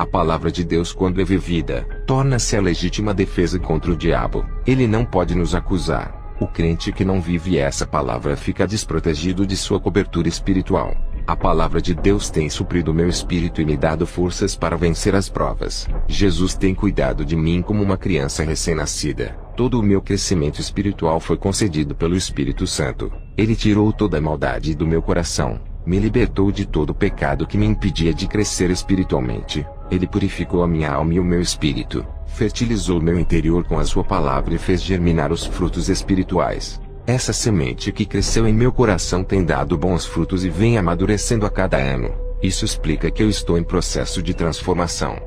palavra de Deus, quando é vivida, torna-se a legítima defesa contra o diabo. Ele não pode nos acusar. O crente que não vive essa palavra fica desprotegido de sua cobertura espiritual. A palavra de Deus tem suprido meu espírito e me dado forças para vencer as provas. Jesus tem cuidado de mim como uma criança recém-nascida. Todo o meu crescimento espiritual foi concedido pelo Espírito Santo. Ele tirou toda a maldade do meu coração, me libertou de todo o pecado que me impedia de crescer espiritualmente. Ele purificou a minha alma e o meu espírito, fertilizou meu interior com a sua palavra e fez germinar os frutos espirituais. Essa semente que cresceu em meu coração tem dado bons frutos e vem amadurecendo a cada ano. Isso explica que eu estou em processo de transformação.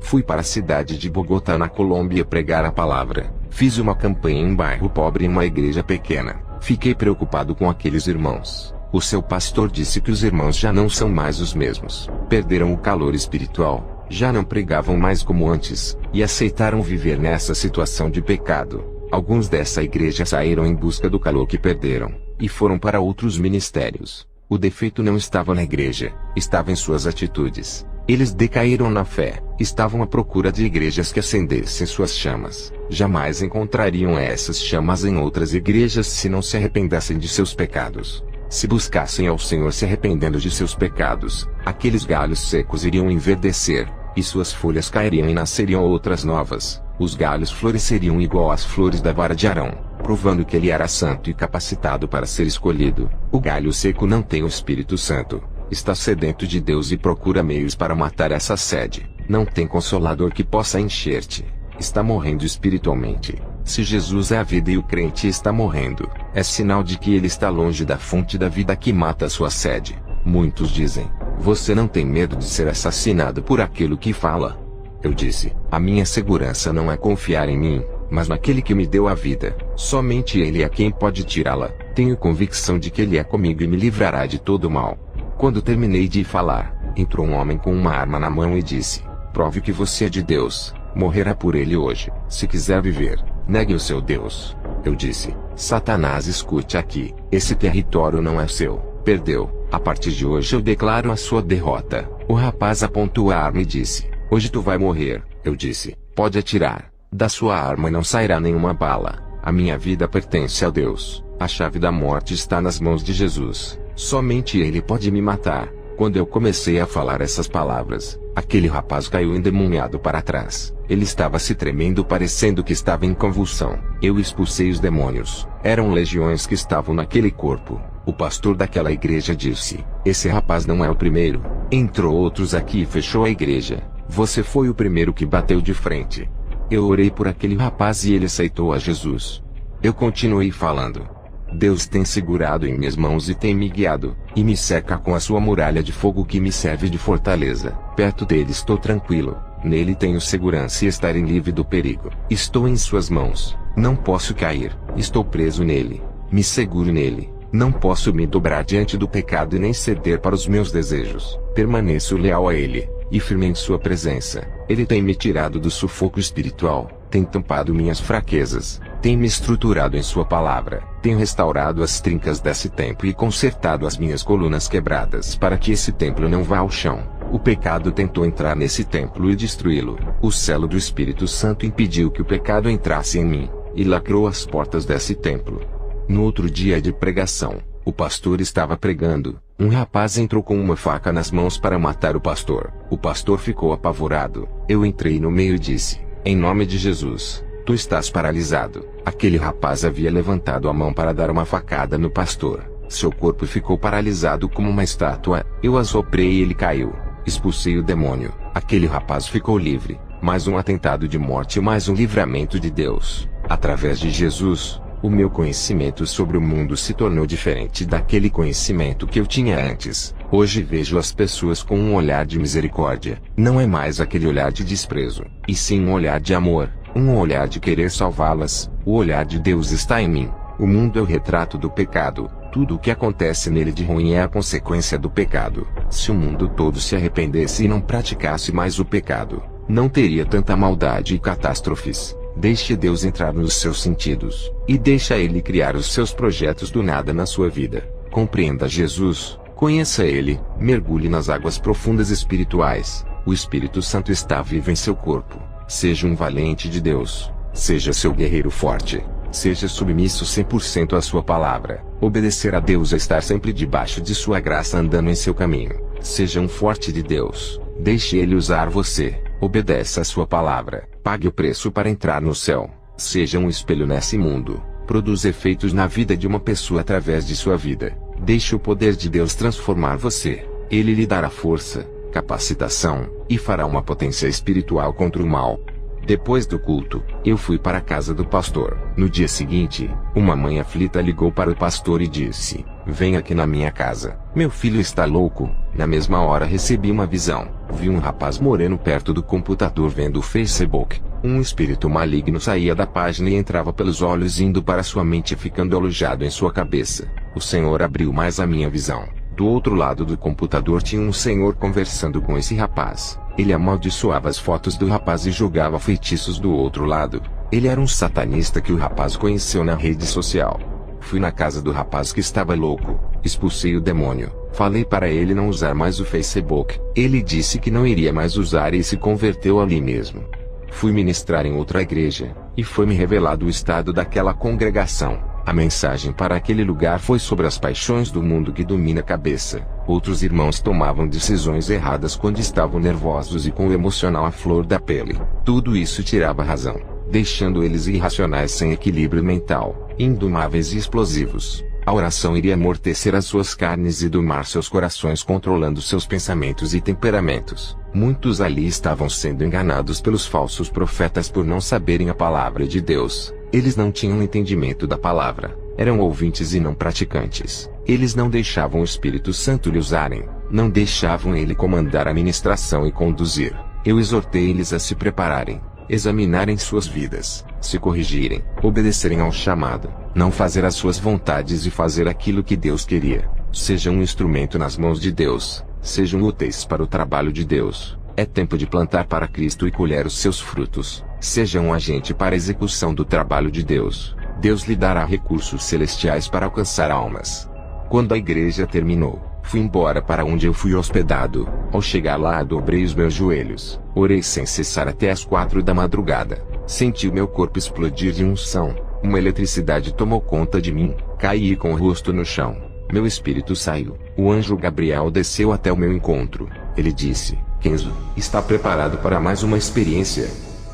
Fui para a cidade de Bogotá, na Colômbia, pregar a palavra. Fiz uma campanha em um bairro pobre, em uma igreja pequena. Fiquei preocupado com aqueles irmãos. O seu pastor disse que os irmãos já não são mais os mesmos. Perderam o calor espiritual, já não pregavam mais como antes, e aceitaram viver nessa situação de pecado. Alguns dessa igreja saíram em busca do calor que perderam, e foram para outros ministérios. O defeito não estava na igreja, estava em suas atitudes. Eles decaíram na fé, estavam à procura de igrejas que acendessem suas chamas. Jamais encontrariam essas chamas em outras igrejas se não se arrependessem de seus pecados. Se buscassem ao Senhor se arrependendo de seus pecados, aqueles galhos secos iriam enverdecer, e suas folhas cairiam e nasceriam outras novas. Os galhos floresceriam igual às flores da vara de Arão, provando que ele era santo e capacitado para ser escolhido. O galho seco não tem o Espírito Santo. Está sedento de Deus e procura meios para matar essa sede. Não tem consolador que possa encher-te. Está morrendo espiritualmente. Se Jesus é a vida e o crente está morrendo, é sinal de que ele está longe da fonte da vida que mata a sua sede. Muitos dizem: você não tem medo de ser assassinado por aquilo que fala? Eu disse: a minha segurança não é confiar em mim, mas naquele que me deu a vida. Somente ele é quem pode tirá-la. Tenho convicção de que ele é comigo e me livrará de todo o mal. Quando terminei de falar, entrou um homem com uma arma na mão e disse: prove que você é de Deus, morrerá por ele hoje. Se quiser viver, negue o seu Deus. Eu disse: Satanás, escute aqui, esse território não é seu, perdeu. A partir de hoje eu declaro a sua derrota. O rapaz apontou a arma e disse: hoje tu vai morrer. Eu disse: pode atirar. Da sua arma não sairá nenhuma bala. A minha vida pertence a Deus. A chave da morte está nas mãos de Jesus. Somente ele pode me matar. Quando eu comecei a falar essas palavras, aquele rapaz caiu endemoniado para trás. Ele estava se tremendo, parecendo que estava em convulsão. Eu expulsei os demônios. Eram legiões que estavam naquele corpo. O pastor daquela igreja disse: esse rapaz não é o primeiro. Entrou outros aqui e fechou a igreja. Você foi o primeiro que bateu de frente. Eu orei por aquele rapaz e ele aceitou a Jesus. Eu continuei falando. Deus tem segurado em minhas mãos e tem me guiado, e me cerca com a sua muralha de fogo que me serve de fortaleza. Perto dele estou tranquilo, nele tenho segurança e estarei livre do perigo. Estou em suas mãos, não posso cair, estou preso nele, me seguro nele. Não posso me dobrar diante do pecado e nem ceder para os meus desejos. Permaneço leal a ele, e firme em sua presença. Ele tem me tirado do sufoco espiritual, tem tampado minhas fraquezas, tem me estruturado em sua palavra, tenho restaurado as trincas desse templo e consertado as minhas colunas quebradas para que esse templo não vá ao chão. O pecado tentou entrar nesse templo e destruí-lo. O selo do Espírito Santo impediu que o pecado entrasse em mim, e lacrou as portas desse templo. No outro dia de pregação, o pastor estava pregando. Um rapaz entrou com uma faca nas mãos para matar o pastor. O pastor ficou apavorado. Eu entrei no meio e disse: em nome de Jesus, tu estás paralisado. Aquele rapaz havia levantado a mão para dar uma facada no pastor. Seu corpo ficou paralisado como uma estátua. Eu assoprei e ele caiu. Expulsei o demônio. Aquele rapaz ficou livre. Mais um atentado de morte e mais um livramento de Deus. Através de Jesus, o meu conhecimento sobre o mundo se tornou diferente daquele conhecimento que eu tinha antes. Hoje vejo as pessoas com um olhar de misericórdia. Não é mais aquele olhar de desprezo, e sim um olhar de amor, um olhar de querer salvá-las. O olhar de Deus está em mim. O mundo é o retrato do pecado. Tudo o que acontece nele de ruim é a consequência do pecado. Se o mundo todo se arrependesse e não praticasse mais o pecado, não teria tanta maldade e catástrofes. Deixe Deus entrar nos seus sentidos, e deixa Ele criar os seus projetos do nada na sua vida. Compreenda Jesus, conheça Ele, mergulhe nas águas profundas espirituais, O Espírito Santo está vivo em seu corpo. Seja um valente de Deus. Seja seu guerreiro forte. Seja submisso 100% à sua palavra. Obedecer a Deus é estar sempre debaixo de sua graça andando em seu caminho. Seja um forte de Deus. Deixe Ele usar você. Obedeça a sua palavra. Pague o preço para entrar no céu. Seja um espelho nesse mundo. Produza efeitos na vida de uma pessoa através de sua vida. Deixe o poder de Deus transformar você. Ele lhe dará força, capacitação, e fará uma potência espiritual contra o mal. Depois do culto, eu fui para a casa do pastor. No dia seguinte, uma mãe aflita ligou para o pastor e disse: "Vem aqui na minha casa. Meu filho está louco." Na mesma hora recebi uma visão. Vi um rapaz moreno perto do computador vendo o Facebook. Um espírito maligno saía da página e entrava pelos olhos indo para sua mente ficando alojado em sua cabeça. O Senhor abriu mais a minha visão. Do outro lado do computador tinha um senhor conversando com esse rapaz. Ele amaldiçoava as fotos do rapaz e jogava feitiços do outro lado. Ele era um satanista que o rapaz conheceu na rede social. Fui na casa do rapaz que estava louco. Expulsei o demônio. Falei para ele não usar mais o Facebook. Ele disse que não iria mais usar e se converteu ali mesmo. Fui ministrar em outra igreja, e foi-me revelado o estado daquela congregação. A mensagem para aquele lugar foi sobre as paixões do mundo que domina a cabeça. Outros irmãos tomavam decisões erradas quando estavam nervosos e com o emocional à flor da pele. Tudo isso tirava a razão, deixando eles irracionais sem equilíbrio mental, indomáveis e explosivos. A oração iria amortecer as suas carnes e domar seus corações, controlando seus pensamentos e temperamentos. Muitos ali estavam sendo enganados pelos falsos profetas por não saberem a palavra de Deus. Eles não tinham entendimento da palavra. Eram ouvintes e não praticantes. Eles não deixavam o Espírito Santo lhe usarem. Não deixavam ele comandar a ministração e conduzir. Eu exortei eles a se prepararem, examinarem suas vidas, se corrigirem, obedecerem ao chamado, não fazer as suas vontades e fazer aquilo que Deus queria. Sejam um instrumento nas mãos de Deus. Sejam úteis para o trabalho de Deus. É tempo de plantar para Cristo e colher os seus frutos. Seja um agente para a execução do trabalho de Deus. Deus lhe dará recursos celestiais para alcançar almas. Quando a igreja terminou, fui embora para onde eu fui hospedado. Ao chegar lá, dobrei os meus joelhos. Orei sem cessar até as 4 da madrugada. Senti o meu corpo explodir de unção. Uma eletricidade tomou conta de mim. Caí com o rosto no chão. Meu espírito saiu. O anjo Gabriel desceu até o meu encontro. Ele disse: "Kenzo, está preparado para mais uma experiência?"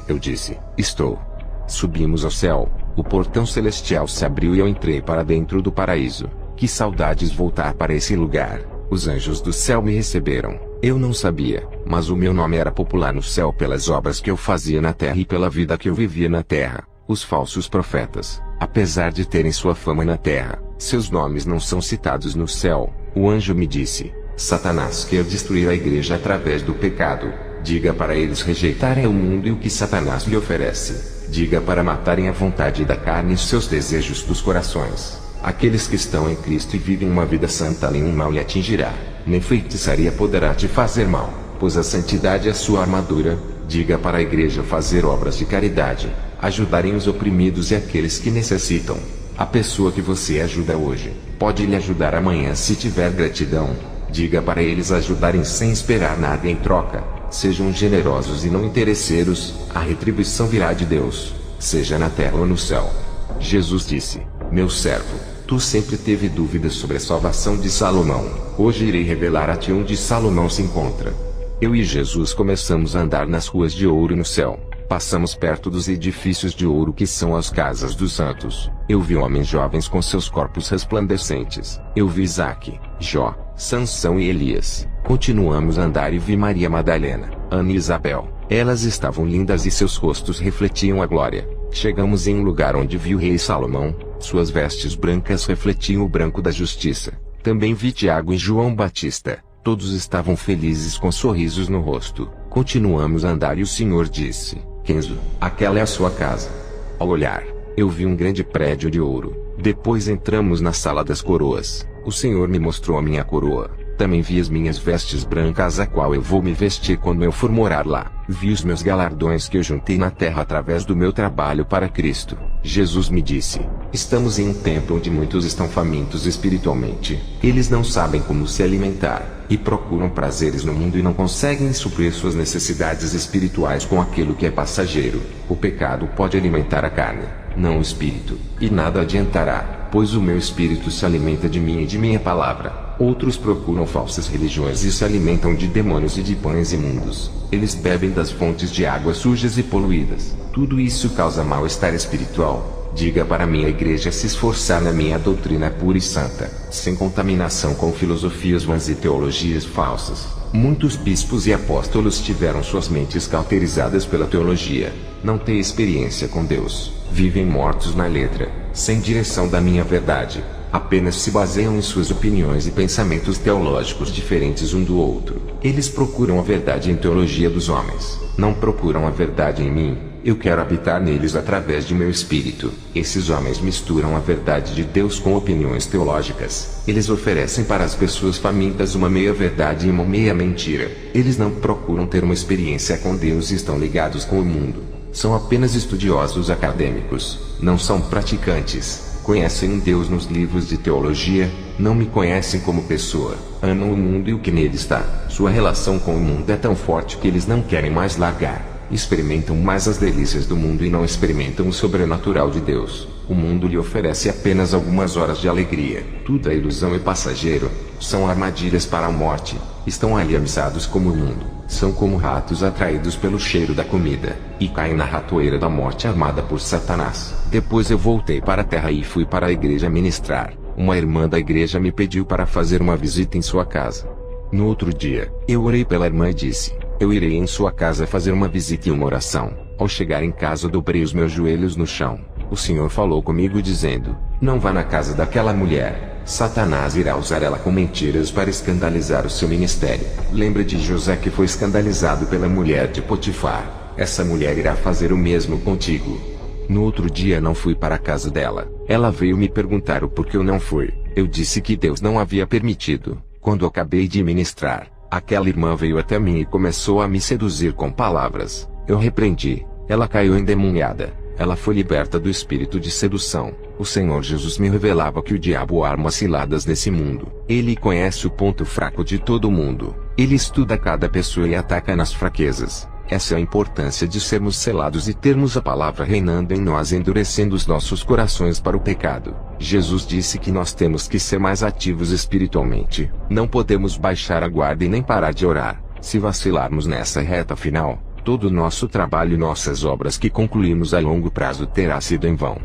Eu disse: "Estou." Subimos ao céu. O portão celestial se abriu e eu entrei para dentro do paraíso. Que saudades voltar para esse lugar. Os anjos do céu me receberam. Eu não sabia, mas o meu nome era popular no céu pelas obras que eu fazia na terra e pela vida que eu vivia na terra. Os falsos profetas, apesar de terem sua fama na terra, seus nomes não são citados no céu. O anjo me disse: "Satanás quer destruir a igreja através do pecado. Diga para eles rejeitarem o mundo e o que Satanás lhe oferece. Diga para matarem a vontade da carne e seus desejos dos corações. Aqueles que estão em Cristo e vivem uma vida santa, nenhum mal lhe atingirá, nem feitiçaria poderá te fazer mal, pois a santidade é sua armadura. Diga para a igreja fazer obras de caridade, ajudarem os oprimidos e aqueles que necessitam. A pessoa que você ajuda hoje, pode lhe ajudar amanhã se tiver gratidão. Diga para eles ajudarem sem esperar nada em troca. Sejam generosos e não interesseiros, a retribuição virá de Deus, seja na terra ou no céu." Jesus disse: "Meu servo, tu sempre teve dúvidas sobre a salvação de Salomão. Hoje irei revelar a ti onde Salomão se encontra." Eu e Jesus começamos a andar nas ruas de ouro no céu. Passamos perto dos edifícios de ouro que são as casas dos santos. Eu vi homens jovens com seus corpos resplandecentes. Eu vi Isaque, Jó, Sansão e Elias. Continuamos a andar e vi Maria Madalena, Ana e Isabel. Elas estavam lindas e seus rostos refletiam a glória. Chegamos em um lugar onde vi o rei Salomão. Suas vestes brancas refletiam o branco da justiça. Também vi Tiago e João Batista. Todos estavam felizes com sorrisos no rosto. Continuamos a andar e o Senhor disse: "Kenzo, aquela é a sua casa." Ao olhar, eu vi um grande prédio de ouro. Depois entramos na sala das coroas. O Senhor me mostrou a minha coroa. Também vi as minhas vestes brancas, a qual eu vou me vestir quando eu for morar lá. Vi os meus galardões que eu juntei na terra através do meu trabalho para Cristo. Jesus me disse: Estamos em um tempo onde muitos estão famintos espiritualmente. Eles não sabem como se alimentar, e procuram prazeres no mundo e não conseguem suprir suas necessidades espirituais com aquilo que é passageiro. O pecado pode alimentar a carne, não o espírito, e nada adiantará, pois o meu espírito se alimenta de mim e de minha palavra. Outros procuram falsas religiões e se alimentam de demônios e de pães imundos. Eles bebem das fontes de águas sujas e poluídas. Tudo isso causa mal-estar espiritual. Diga para minha igreja se esforçar na minha doutrina pura e santa, sem contaminação com filosofias vãs e teologias falsas. Muitos bispos e apóstolos tiveram suas mentes cauterizadas pela teologia. Não têm experiência com Deus. Vivem mortos na letra, sem direção da minha verdade. Apenas se baseiam em suas opiniões e pensamentos teológicos diferentes um do outro. Eles procuram a verdade em teologia dos homens. Não procuram a verdade em mim. Eu quero habitar neles através de meu espírito. Esses homens misturam a verdade de Deus com opiniões teológicas. Eles oferecem para as pessoas famintas uma meia verdade e uma meia mentira. Eles não procuram ter uma experiência com Deus e estão ligados com o mundo. São apenas estudiosos acadêmicos. Não são praticantes. Conhecem um Deus nos livros de teologia, não me conhecem como pessoa. Amam o mundo e o que nele está. Sua relação com o mundo é tão forte que eles não querem mais largar. Experimentam mais as delícias do mundo e não experimentam o sobrenatural de Deus. O mundo lhe oferece apenas algumas horas de alegria. Tudo é ilusão e passageiro. São armadilhas para a morte. Estão aliançados como o mundo. São como ratos atraídos pelo cheiro da comida, e caem na ratoeira da morte armada por Satanás. Depois eu voltei para a terra e fui para a igreja ministrar. Uma irmã da igreja me pediu para fazer uma visita em sua casa. No outro dia, eu orei pela irmã e disse: eu irei em sua casa fazer uma visita e uma oração. Ao chegar em casa dobrei os meus joelhos no chão. O Senhor falou comigo dizendo: não vá na casa daquela mulher. Satanás irá usar ela com mentiras para escandalizar o seu ministério. Lembra de José que foi escandalizado pela mulher de Potifar. Essa mulher irá fazer o mesmo contigo. No outro dia não fui para a casa dela. Ela veio me perguntar o porquê eu não fui. Eu disse que Deus não havia permitido. Quando acabei de ministrar, aquela irmã veio até mim e começou a me seduzir com palavras. Eu repreendi. Ela caiu endemoniada. Ela foi liberta do espírito de sedução. O Senhor Jesus me revelava que o diabo arma ciladas nesse mundo. Ele conhece o ponto fraco de todo mundo. Ele estuda cada pessoa e ataca nas fraquezas. Essa é a importância de sermos selados e termos a palavra reinando em nós, endurecendo os nossos corações para o pecado. Jesus disse que nós temos que ser mais ativos espiritualmente. Não podemos baixar a guarda e nem parar de orar. Se vacilarmos nessa reta final, todo o nosso trabalho e nossas obras que concluímos a longo prazo terá sido em vão.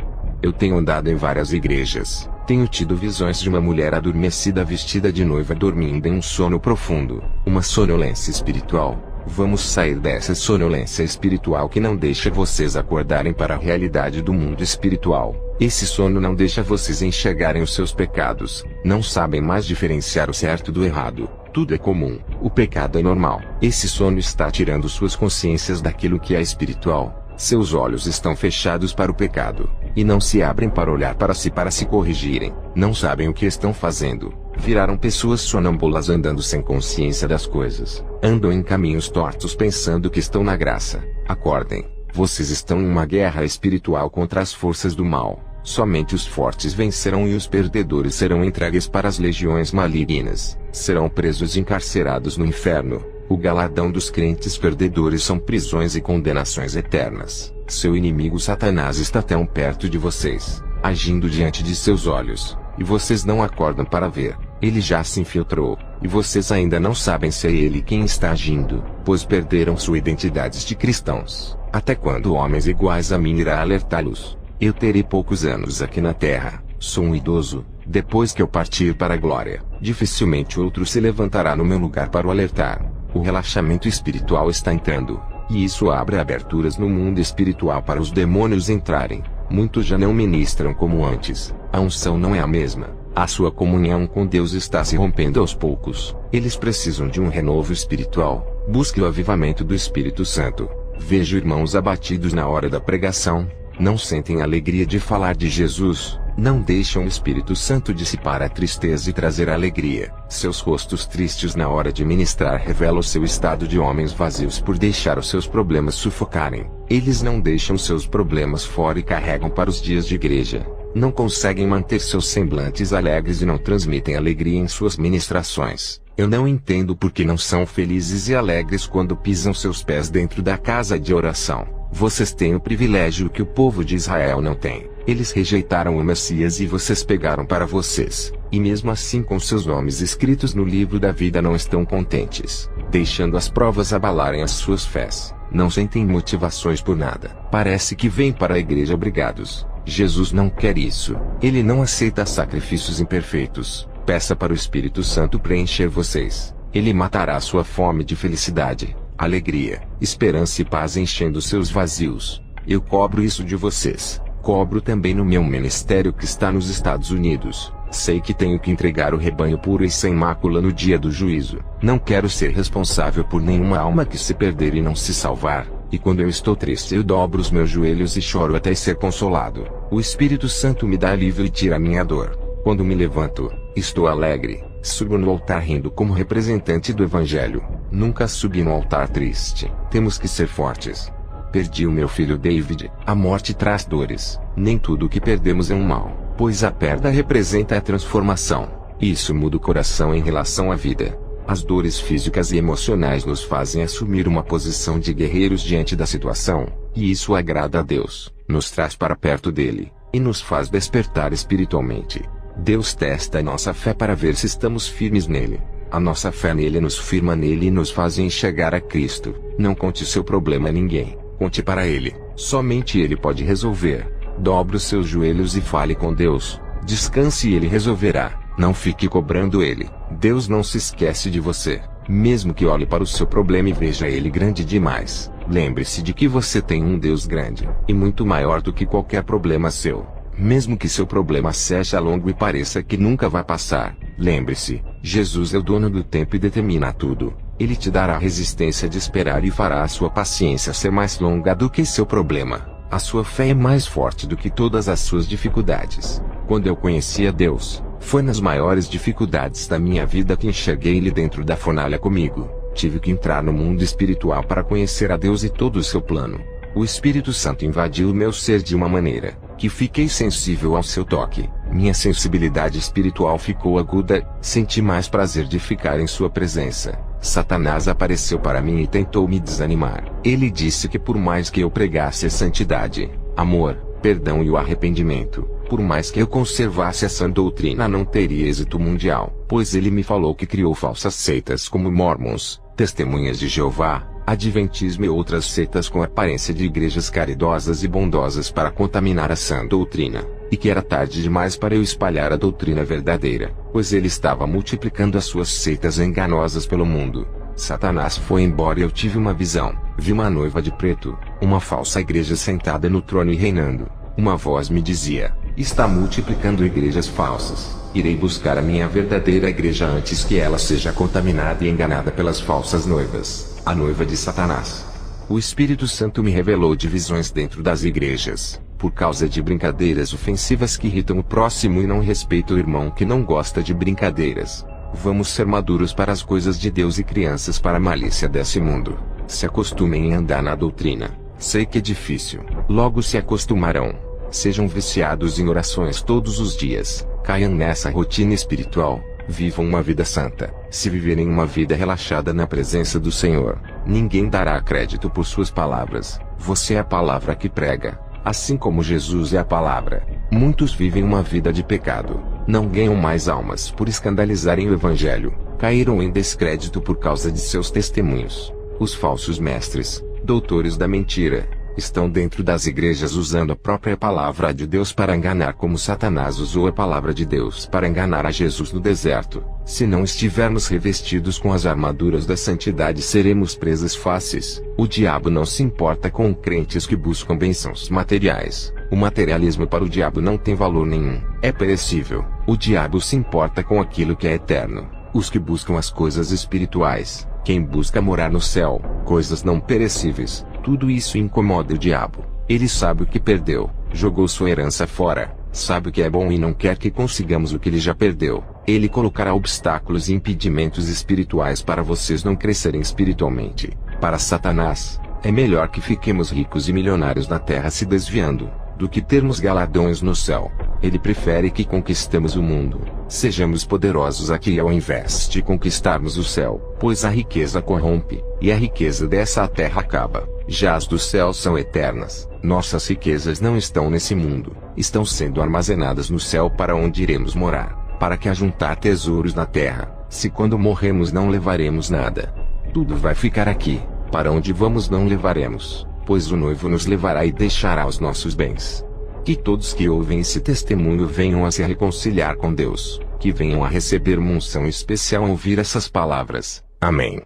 Eu tenho andado em várias igrejas. Tenho tido visões de uma mulher adormecida vestida de noiva dormindo em um sono profundo. Uma sonolência espiritual. Vamos sair dessa sonolência espiritual que não deixa vocês acordarem para a realidade do mundo espiritual. Esse sono não deixa vocês enxergarem os seus pecados. Não sabem mais diferenciar o certo do errado. Tudo é comum. O pecado é normal. Esse sono está tirando suas consciências daquilo que é espiritual. Seus olhos estão fechados para o pecado, e não se abrem para olhar para se corrigirem. Não sabem o que estão fazendo. Viraram pessoas sonâmbulas andando sem consciência das coisas. Andam em caminhos tortos pensando que estão na graça. Acordem. Vocês estão em uma guerra espiritual contra as forças do mal. Somente os fortes vencerão e os perdedores serão entregues para as legiões malignas. Serão presos e encarcerados no inferno. O galardão dos crentes perdedores são prisões e condenações eternas. Seu inimigo Satanás está tão perto de vocês, agindo diante de seus olhos, e vocês não acordam para ver. Ele já se infiltrou, e vocês ainda não sabem se é ele quem está agindo, pois perderam sua identidade de cristãos. Até quando homens iguais a mim irá alertá-los? Eu terei poucos anos aqui na terra, sou um idoso. Depois que eu partir para a glória, dificilmente outro se levantará no meu lugar para o alertar. O relaxamento espiritual está entrando, e isso abre aberturas no mundo espiritual para os demônios entrarem. Muitos já não ministram como antes. A unção não é a mesma. A sua comunhão com Deus está se rompendo aos poucos. Eles precisam de um renovo espiritual. Busque o avivamento do Espírito Santo. Vejo irmãos abatidos na hora da pregação. Não sentem a alegria de falar de Jesus. Não deixam o Espírito Santo dissipar a tristeza e trazer alegria. Seus rostos tristes na hora de ministrar revelam o seu estado de homens vazios por deixar os seus problemas sufocarem. Eles não deixam seus problemas fora e carregam para os dias de igreja. não conseguem manter seus semblantes alegres e não transmitem alegria em suas ministrações. Eu não entendo por que não são felizes e alegres quando pisam seus pés dentro da casa de oração. Vocês têm o privilégio que o povo de Israel não tem. Eles rejeitaram o Messias e vocês pegaram para vocês. E mesmo assim com seus nomes escritos no livro da vida não estão contentes, deixando as provas abalarem as suas fés. Não sentem motivações por nada. Parece que vêm para a igreja obrigados. Jesus não quer isso. Ele não aceita sacrifícios imperfeitos. Peça para o Espírito Santo preencher vocês. Ele matará sua fome de felicidade, alegria, esperança e paz enchendo seus vazios. Eu cobro isso de vocês. Cobro também no meu ministério que está nos Estados Unidos. Sei que tenho que entregar o rebanho puro e sem mácula no dia do juízo. Não quero ser responsável por nenhuma alma que se perder e não se salvar. E quando eu estou triste eu dobro os meus joelhos e choro até ser consolado. O Espírito Santo me dá alívio e tira a minha dor. Quando me levanto, estou alegre. Subo no altar rindo como representante do Evangelho. Nunca subi no altar triste. Temos que ser fortes. Perdi o meu filho David. A morte traz dores. Nem tudo o que perdemos é um mal, pois a perda representa a transformação. Isso muda o coração em relação à vida. As dores físicas e emocionais nos fazem assumir uma posição de guerreiros diante da situação, e isso agrada a Deus, nos traz para perto dele, e nos faz despertar espiritualmente. Deus testa a nossa fé para ver se estamos firmes nele. A nossa fé nele nos firma nele e nos faz enxergar a Cristo. Não conte seu problema a ninguém. Conte para ele. Somente ele pode resolver. Dobre os seus joelhos e fale com Deus. Descanse e ele resolverá. Não fique cobrando ele. Deus não se esquece de você. Mesmo que olhe para o seu problema e veja ele grande demais. Lembre-se de que você tem um Deus grande, e muito maior do que qualquer problema seu. Mesmo que seu problema seja longo e pareça que nunca vai passar, lembre-se, Jesus é o dono do tempo e determina tudo. Ele te dará a resistência de esperar e fará a sua paciência ser mais longa do que seu problema. A sua fé é mais forte do que todas as suas dificuldades. Quando eu conheci a Deus, foi nas maiores dificuldades da minha vida que enxerguei Ele dentro da fornalha comigo. Tive que entrar no mundo espiritual para conhecer a Deus e todo o seu plano. O Espírito Santo invadiu o meu ser de uma maneira que fiquei sensível ao seu toque. Minha sensibilidade espiritual ficou aguda, senti mais prazer de ficar em sua presença. Satanás apareceu para mim e tentou me desanimar. Ele disse que por mais que eu pregasse a santidade, amor, perdão e o arrependimento, por mais que eu conservasse essa doutrina não teria êxito mundial, pois ele me falou que criou falsas seitas como Mormons, Testemunhas de Jeová, Adventismo e outras seitas com aparência de igrejas caridosas e bondosas para contaminar a sã doutrina, e que era tarde demais para eu espalhar a doutrina verdadeira, pois ele estava multiplicando as suas seitas enganosas pelo mundo. Satanás foi embora e eu tive uma visão. Vi uma noiva de preto, uma falsa igreja sentada no trono e reinando. Uma voz me dizia: está multiplicando igrejas falsas. Irei buscar a minha verdadeira igreja antes que ela seja contaminada e enganada pelas falsas noivas, a noiva de Satanás. O Espírito Santo me revelou divisões dentro das igrejas, por causa de brincadeiras ofensivas que irritam o próximo e não respeitam o irmão que não gosta de brincadeiras. Vamos ser maduros para as coisas de Deus e crianças para a malícia desse mundo. Se acostumem em andar na doutrina. Sei que é difícil. Logo se acostumarão. Sejam viciados em orações todos os dias. Caiam nessa rotina espiritual. Vivam uma vida santa. Se viverem uma vida relaxada na presença do Senhor, ninguém dará crédito por suas palavras. Você é a palavra que prega, assim como Jesus é a palavra. Muitos vivem uma vida de pecado. Não ganham mais almas por escandalizarem o Evangelho. Caíram em descrédito por causa de seus testemunhos. Os falsos mestres, doutores da mentira, estão dentro das igrejas usando a própria palavra de Deus para enganar, como Satanás usou a palavra de Deus para enganar a Jesus no deserto. Se não estivermos revestidos com as armaduras da santidade, seremos presas fáceis. O diabo não se importa com crentes que buscam bênçãos materiais. O materialismo para o diabo não tem valor nenhum. É perecível. O diabo se importa com aquilo que é eterno. Os que buscam as coisas espirituais, quem busca morar no céu, coisas não perecíveis, tudo isso incomoda o diabo. Ele sabe o que perdeu, jogou sua herança fora, sabe o que é bom e não quer que consigamos o que ele já perdeu. Ele colocará obstáculos e impedimentos espirituais para vocês não crescerem espiritualmente. Para Satanás, é melhor que fiquemos ricos e milionários na terra se desviando, do que termos galardões no céu. Ele prefere que conquistemos o mundo, sejamos poderosos aqui ao invés de conquistarmos o céu, pois a riqueza corrompe, e a riqueza dessa terra acaba. Já as dos céus são eternas. Nossas riquezas não estão nesse mundo, estão sendo armazenadas no céu para onde iremos morar, para que ajuntar tesouros na terra, se quando morremos não levaremos nada. Tudo vai ficar aqui, para onde vamos não levaremos, pois o noivo nos levará e deixará os nossos bens. Que todos que ouvem esse testemunho venham a se reconciliar com Deus, que venham a receber uma unção especial ao ouvir essas palavras. Amém.